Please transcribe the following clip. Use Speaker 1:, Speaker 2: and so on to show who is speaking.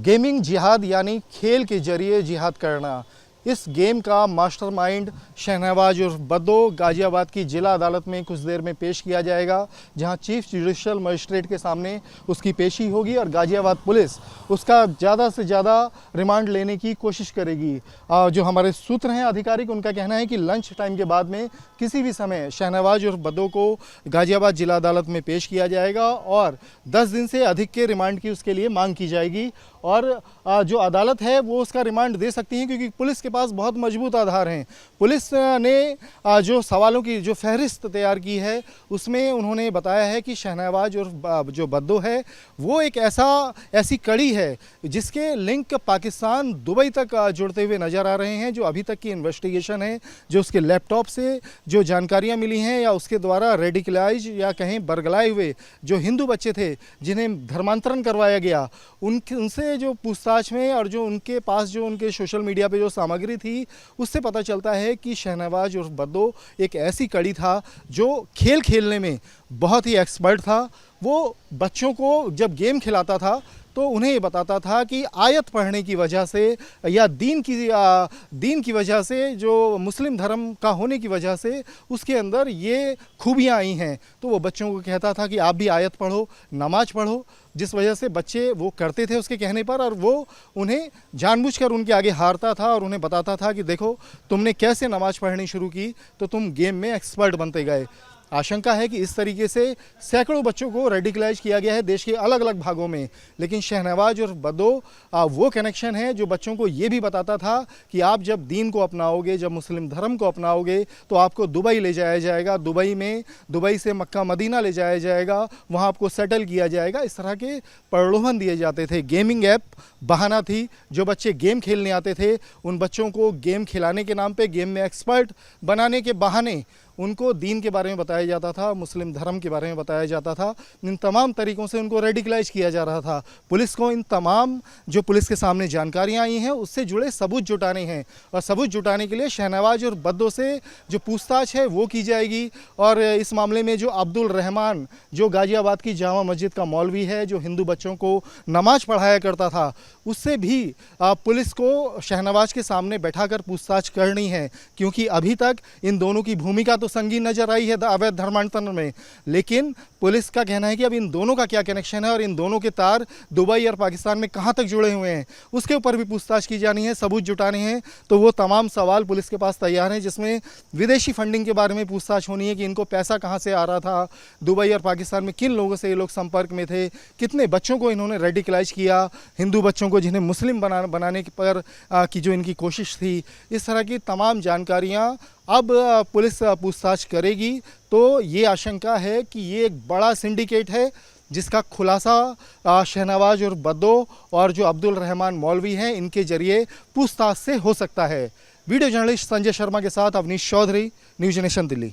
Speaker 1: Gaming जिहाद यानी खेल के जरिए जिहाद करना। इस गेम का मास्टरमाइंड शहनवाज उर्फ बद्दो गाजियाबाद की जिला अदालत में कुछ देर में पेश किया जाएगा, जहां चीफ जुडिशियल मजिस्ट्रेट के सामने उसकी पेशी होगी और गाजियाबाद पुलिस उसका ज़्यादा से ज़्यादा रिमांड लेने की कोशिश करेगी। जो हमारे सूत्र हैं आधिकारिक, उनका कहना है कि लंच टाइम के बाद में किसी भी समय शहनवाज उर्फ बद्दो को गाजियाबाद जिला अदालत में पेश किया जाएगा और 10 दिन से अधिक के रिमांड की उसके लिए मांग की जाएगी। और जो अदालत है वो उसका रिमांड दे सकती है, क्योंकि पुलिस के पास बहुत मजबूत आधार हैं। पुलिस ने जो सवालों की जो फहरिस्त तैयार की है उसमें उन्होंने बताया है कि शहनवाज और जो बद्दो है वो एक ऐसी कड़ी है जिसके लिंक पाकिस्तान दुबई तक जुड़ते हुए नज़र आ रहे हैं। जो अभी तक की इन्वेस्टिगेशन है, जो उसके लैपटॉप से जो जानकारियां मिली हैं या उसके द्वारा रेडिकलाइज या कहीं बरगलाए हुए जो हिंदू बच्चे थे जिन्हें धर्मांतरण करवाया गया, उनसे जो पूछताछ में और जो उनके पास जो उनके सोशल मीडिया पे जो सामग्री थी उससे पता चलता है कि शहनवाज उर्फ बद्दो एक ऐसी कड़ी था जो खेल खेलने में बहुत ही एक्सपर्ट था। वो बच्चों को जब गेम खिलाता था तो उन्हें ये बताता था कि आयत पढ़ने की वजह से या दीन की वजह से, जो मुस्लिम धर्म का होने की वजह से उसके अंदर ये खूबियाँ आई हैं। तो वो बच्चों को कहता था कि आप भी आयत पढ़ो, नमाज पढ़ो, जिस वजह से बच्चे वो करते थे उसके कहने पर, और वो उन्हें जानबूझकर उनके आगे हारता था और उन्हें बताता था कि देखो तुमने कैसे नमाज पढ़नी शुरू की तो तुम गेम में एक्सपर्ट बनते गए। आशंका है कि इस तरीके से सैकड़ों बच्चों को रेडिकलाइज किया गया है देश के अलग अलग भागों में, लेकिन शहनवाज और बद्दो वो कनेक्शन है जो बच्चों को ये भी बताता था कि आप जब दीन को अपनाओगे, जब मुस्लिम धर्म को अपनाओगे तो आपको दुबई ले जाया जाएगा, दुबई से मक्का मदीना ले जाया जाएगा, वहाँ आपको सेटल किया जाएगा। इस तरह के प्रलोभन दिए जाते थे। गेमिंग ऐप बहाना थी। जो बच्चे गेम खेलने आते थे उन बच्चों को गेम खिलाने के नाम पे, गेम में एक्सपर्ट बनाने के बहाने उनको दीन के बारे में बताया जाता था, मुस्लिम धर्म के बारे में बताया जाता था। इन तमाम तरीक़ों से उनको रेडिकलाइज किया जा रहा था। पुलिस को इन तमाम जो पुलिस के सामने जानकारियां आई हैं उससे जुड़े सबूत जुटाने हैं, और सबूत जुटाने के लिए शहनवाज और बद्दो से जो पूछताछ है वो की जाएगी। और इस मामले में जो अब्दुल रहमान, जो गाजियाबाद की जामा मस्जिद का मौलवी है, जो हिंदू बच्चों को नमाज पढ़ाया करता था, उससे भी पुलिस को शहनवाज के सामने बैठाकर पूछताछ करनी है, क्योंकि अभी तक इन दोनों की भूमिका तो संगीन नजर आई है अवैध धर्मांतरण में। लेकिन पुलिस का कहना है कि अब इन दोनों का क्या कनेक्शन है और इन दोनों के तार दुबई और पाकिस्तान में कहां तक जुड़े हुए हैं, उसके ऊपर भी पूछताछ की जानी है, सबूत जुटाने हैं। तो वो तमाम सवाल पुलिस के पास तैयार हैं, जिसमें विदेशी फंडिंग के बारे में पूछताछ होनी है कि इनको पैसा कहां से आ रहा था, दुबई और पाकिस्तान में किन लोगों से ये लोग संपर्क में थे, कितने बच्चों को इन्होंने रेडिकलाइज किया, हिंदू बच्चों को जिन्हें मुस्लिम बनाने पर की जो इनकी कोशिश थी। इस तरह की तमाम जानकारियाँ अब पुलिस पूछताछ करेगी। तो ये आशंका है कि ये एक बड़ा सिंडिकेट है जिसका खुलासा शहनवाज और बद्दो और जो अब्दुल रहमान मौलवी हैं इनके जरिए पूछताछ से हो सकता है। वीडियो जर्नलिस्ट संजय शर्मा के साथ अवनीश चौधरी, न्यूज़ नेशन दिल्ली।